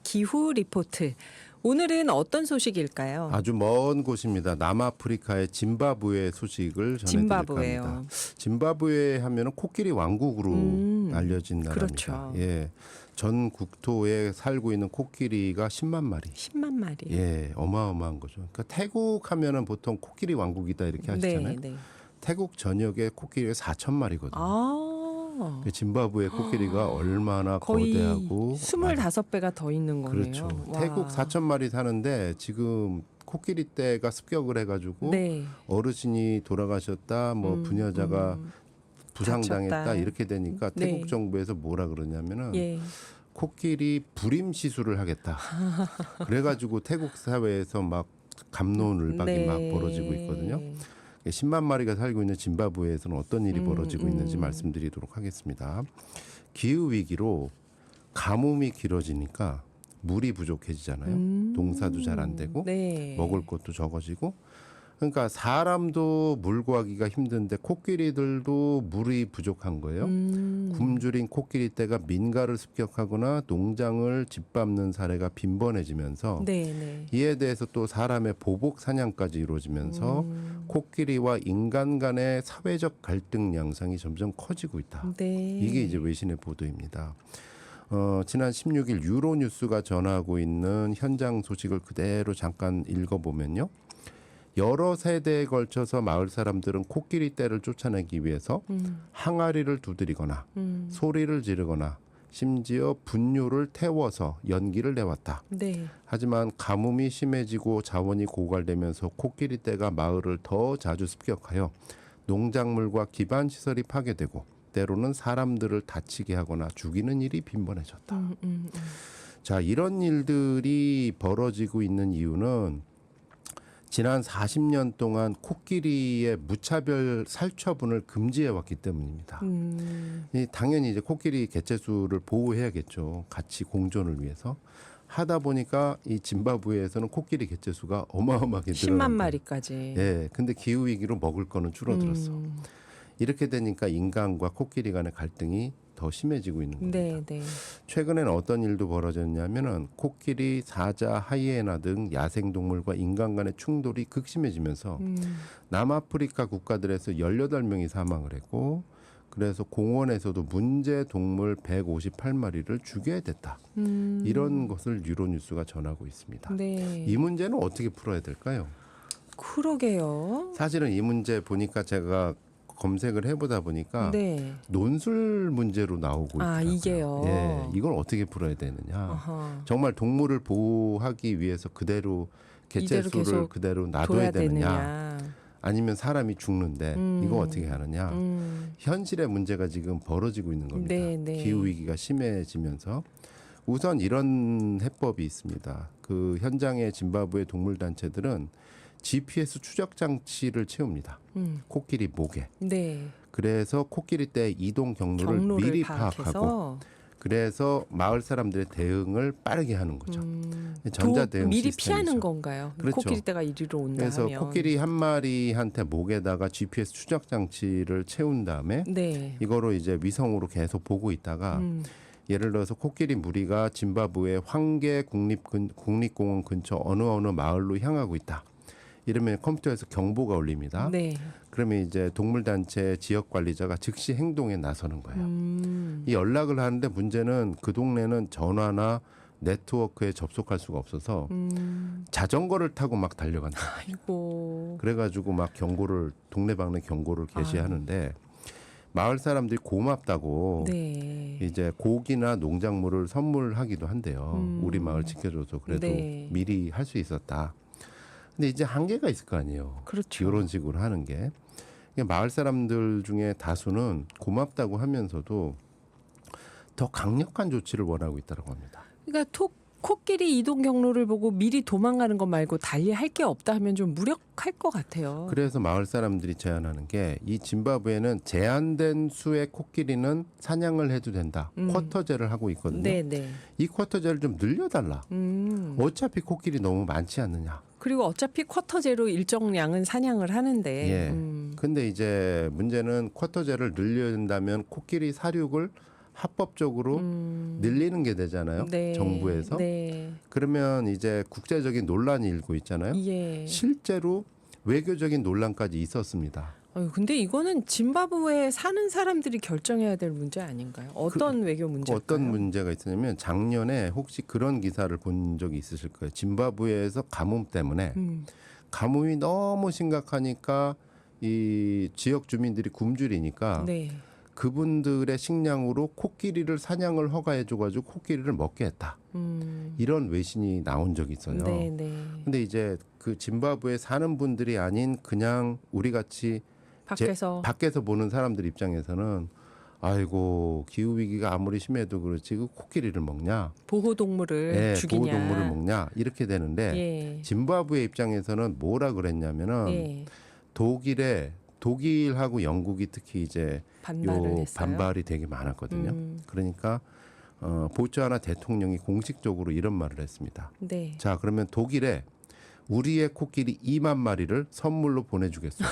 기후 리포트. 오늘은 어떤 소식일까요? 아주 먼 곳입니다. 남아프리카의 짐바브웨 소식을 전해드릴까 합니다. 짐바브웨 하면은 코끼리 왕국으로 알려진 나라입니다. 그렇죠. 예, 전 국토에 살고 있는 코끼리가 10만 마리. 10만 마리. 예, 어마어마한 거죠. 그러니까 태국 하면은 보통 코끼리 왕국이다 이렇게 하시잖아요. 네. 태국 전역에 코끼리가 4천 마리거든요. 아. 그 짐바브웨 코끼리가 얼마나 거의 거대하고 25배가 더 있는 거네요. 그렇죠. 와. 태국 4천 마리 사는데 지금 코끼리 떼가 습격을 해가지고 네. 어르신이 돌아가셨다, 뭐 부녀자가 부상당했다 다쳤다. 이렇게 되니까 네. 태국 정부에서 뭐라 그러냐면은 예. 코끼리 불임 시술을 하겠다. 그래가지고 태국 사회에서 막 갑론을박이 네. 막 벌어지고 있거든요. 10만 마리가 살고 있는 짐바브웨에서는 어떤 일이 벌어지고 있는지 말씀드리도록 하겠습니다. 기후 위기로 가뭄이 길어지니까 물이 부족해지잖아요. 농사도 잘 안 되고 네. 먹을 것도 적어지고. 그러니까 사람도 물 구하기가 힘든데 코끼리들도 물이 부족한 거예요. 굶주린 코끼리 떼가 민가를 습격하거나 농장을 짓밟는 사례가 빈번해지면서 네. 이에 대해서 또 사람의 보복 사냥까지 이루어지면서 코끼리와 인간 간의 사회적 갈등 양상이 점점 커지고 있다. 네. 이게 이제 외신의 보도입니다. 지난 16일 유로뉴스가 전하고 있는 현장 소식을 그대로 잠깐 읽어보면요. 여러 세대에 걸쳐서 마을 사람들은 코끼리 떼를 쫓아내기 위해서 항아리를 두드리거나 소리를 지르거나 심지어 분유를 태워서 연기를 내왔다. 네. 하지만 가뭄이 심해지고 자원이 고갈되면서 코끼리 떼가 마을을 더 자주 습격하여 농작물과 기반 시설이 파괴되고 때로는 사람들을 다치게 하거나 죽이는 일이 빈번해졌다. 자, 이런 일들이 벌어지고 있는 이유는 지난 40년 동안 코끼리의 무차별 살처분을 금지해 왔기 때문입니다. 당연히 이제 코끼리 개체수를 보호해야겠죠. 같이 공존을 위해서. 하다 보니까 이 짐바브웨에서는 코끼리 개체수가 어마어마하게 늘어난 10만 마리까지. 예. 근데 기후 위기로 먹을 거는 줄어들었어. 이렇게 되니까 인간과 코끼리 간의 갈등이 더 심해지고 있는 겁니다. 네. 최근에는 어떤 일도 벌어졌냐면은 코끼리, 사자, 하이에나 등 야생동물과 인간 간의 충돌이 극심해지면서 남아프리카 국가들에서 18명이 사망을 했고 그래서 공원에서도 문제 동물 158마리를 죽여야 됐다. 이런 것을 유로뉴스가 전하고 있습니다. 네. 이 문제는 어떻게 풀어야 될까요? 그러게요. 사실은 이 문제 보니까 제가 검색을 해보다 보니까 네. 논술 문제로 나오고 있더라고요. 아, 이게요? 예, 이걸 어떻게 풀어야 되느냐. 아하. 정말 동물을 보호하기 위해서 그대로 개체수를 계속 그대로 둬야 놔둬야 되느냐. 되느냐. 아니면 사람이 죽는데 이거 어떻게 하느냐. 현실의 문제가 지금 벌어지고 있는 겁니다. 네. 기후위기가 심해지면서. 우선 이런 해법이 있습니다. 그 현장의 짐바브웨 동물단체들은 GPS 추적 장치를 채웁니다. 코끼리 목에. 네. 그래서 코끼리 떼 이동 경로를 미리 파악하고 그래서 마을 사람들의 대응을 빠르게 하는 거죠. 전자 대응 미리 시스템이죠. 피하는 건가요? 그렇죠. 코끼리 떼가 이리로 온다 그래서 하면. 코끼리 한 마리한테 목에다가 GPS 추적 장치를 채운 다음에 네. 이거로 이제 위성으로 계속 보고 있다가 예를 들어서 코끼리 무리가 짐바브웨 황게 국립공원 근처 어느 마을로 향하고 있다. 이러면 컴퓨터에서 경보가 울립니다. 네. 그러면 이제 동물단체 지역 관리자가 즉시 행동에 나서는 거예요. 이 연락을 하는데 문제는 그 동네는 전화나 네트워크에 접속할 수가 없어서 자전거를 타고 막 달려간다. 아이고. 그래가지고 막 동네방네 경고를 게시하는데 마을 사람들이 고맙다고 네. 이제 고기나 농작물을 선물하기도 한대요. 우리 마을 지켜줘서 그래도 네. 미리 할 수 있었다. 근데 이제 한계가 있을 거 아니에요. 그렇죠. 이런 식으로 하는 게. 마을 사람들 중에 다수는 고맙다고 하면서도 더 강력한 조치를 원하고 있다고 합니다. 그러니까 코끼리 이동 경로를 보고 미리 도망가는 것 말고 달리 할 게 없다 하면 좀 무력할 것 같아요. 그래서 마을 사람들이 제안하는 게 이 짐바브웨는 제한된 수의 코끼리는 사냥을 해도 된다. 쿼터제를 하고 있거든요. 네네. 이 쿼터제를 좀 늘려달라. 어차피 코끼리 너무 많지 않느냐. 그리고 어차피 쿼터제로 일정량은 사냥을 하는데. 예. 근데 이제 문제는 쿼터제를 늘려야 된다면 코끼리 사육을 합법적으로 늘리는 게 되잖아요. 네. 정부에서. 네. 그러면 이제 국제적인 논란이 일고 있잖아요. 예. 실제로 외교적인 논란까지 있었습니다. 근데 이거는 짐바브웨에 사는 사람들이 결정해야 될 문제 아닌가요? 어떤 외교 문제일까요? 어떤 문제가 있었냐면 작년에 혹시 그런 기사를 본 적이 있으실 거예요. 짐바브웨에서 가뭄 때문에 가뭄이 너무 심각하니까 이 지역 주민들이 굶주리니까 네. 그분들의 식량으로 코끼리를 사냥을 허가해줘가지고 코끼리를 먹게 했다. 이런 외신이 나온 적이 있어요. 네, 네. 근데 이제 그 짐바브웨에 사는 분들이 아닌 그냥 우리 같이 밖에서 보는 사람들 입장에서는 아이고 기후 위기가 아무리 심해도 그렇지 그 코끼리를 먹냐? 보호 동물을 네, 죽이냐? 보호 동물을 먹냐? 이렇게 되는데 예. 짐바브웨 입장에서는 뭐라 그랬냐면은 예. 독일하고 영국이 특히 이제 반발을 했어요. 반발이 되게 많았거든요. 그러니까 보츠와나 대통령이 공식적으로 이런 말을 했습니다. 네. 자, 그러면 독일에 우리의 코끼리 2만 마리를 선물로 보내주겠소.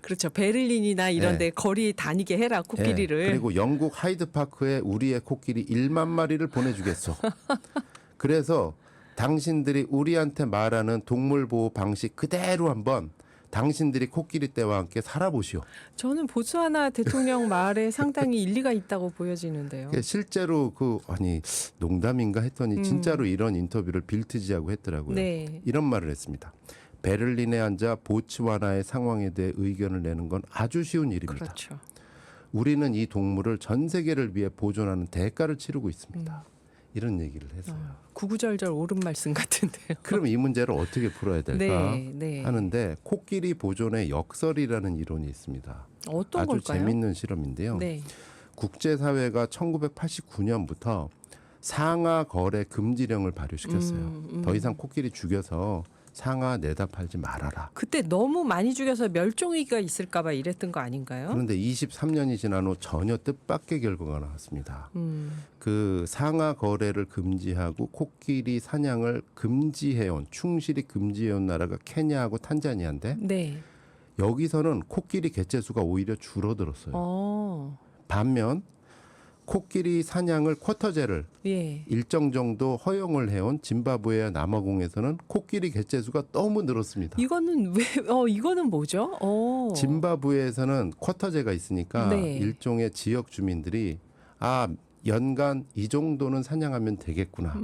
그렇죠. 베를린이나 이런 데 거리 다니게 해라 코끼리를. 네, 그리고 영국 하이드파크에 우리의 코끼리 1만 마리를 보내주겠소. 그래서 당신들이 우리한테 말하는 동물 보호 방식 그대로 한번 당신들이 코끼리 떼와 함께 살아보시오. 저는 보츠와나 대통령 말에 상당히 일리가 있다고 보여지는데요. 실제로 농담인가 했더니 진짜로 이런 인터뷰를 빌트지하고 했더라고요. 네. 이런 말을 했습니다. 베를린에 앉아 보츠와나의 상황에 대해 의견을 내는 건 아주 쉬운 일입니다. 그렇죠. 우리는 이 동물을 전 세계를 위해 보존하는 대가를 치르고 있습니다. 이런 얘기를 했어요. 구구절절 옳은 말씀 같은데요. 그럼 이 문제를 어떻게 풀어야 될까 네. 하는데 코끼리 보존의 역설이라는 이론이 있습니다. 어떤 아주 걸까요? 재밌는 실험인데요. 네. 국제사회가 1989년부터 상하 거래 금지령을 발효시켰어요. 더 이상 코끼리 죽여서 상하 내다 팔지 말아라. 그때 너무 많이 죽여서 멸종위기가 있을까 봐 이랬던 거 아닌가요? 그런데 23년이 지난 후 전혀 뜻밖의 결과가 나왔습니다. 그 상하 거래를 금지하고 코끼리 사냥을 금지해온 충실히 금지해온 나라가 케냐하고 탄자니아인데 네. 여기서는 코끼리 개체수가 오히려 줄어들었어요. 반면 코끼리 사냥을 쿼터제를 예. 일정 정도 허용을 해온 짐바브웨와 남아공에서는 코끼리 개체수가 너무 늘었습니다. 이거는 이거는 뭐죠? 짐바브웨에서는 쿼터제가 있으니까 네. 일종의 지역 주민들이 연간 이 정도는 사냥하면 되겠구나.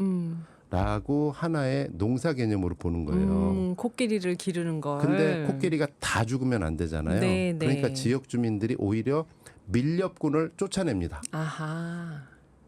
라고 하나의 농사 개념으로 보는 거예요. 코끼리를 기르는 걸. 근데 코끼리가 다 죽으면 안 되잖아요. 네. 그러니까 지역 주민들이 오히려 밀렵꾼을 쫓아냅니다. 아하.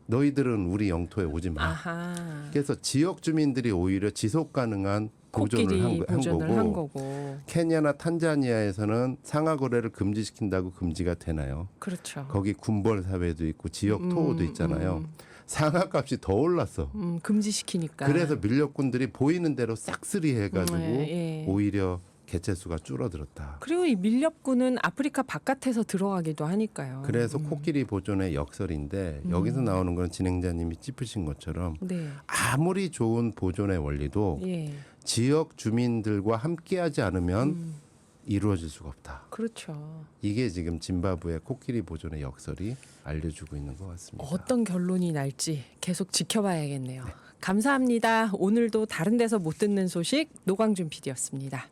너희들은 우리 영토에 오지 마. 아하. 그래서 지역 주민들이 오히려 지속 가능한 보존을 한 거고 케냐나 탄자니아에서는 상하 거래를 금지시킨다고 금지가 되나요? 그렇죠. 거기 군벌 사회도 있고 지역 토호도 있잖아요. 상하 값이 더 올랐어. 금지시키니까. 그래서 밀렵꾼들이 보이는 대로 싹쓸이 해가지고 예. 오히려 개체수가 줄어들었다. 그리고 이 밀렵꾼은 아프리카 바깥에서 들어가기도 하니까요. 그래서 코끼리 보존의 역설인데 여기서 나오는 건 진행자님이 짚으신 것처럼 네. 아무리 좋은 보존의 원리도 예. 지역 주민들과 함께하지 않으면 이루어질 수가 없다. 그렇죠. 이게 지금 짐바브웨 코끼리 보존의 역설이 알려주고 있는 것 같습니다. 어떤 결론이 날지 계속 지켜봐야겠네요. 감사합니다. 오늘도 다른 데서 못 듣는 소식 노광준 PD였습니다.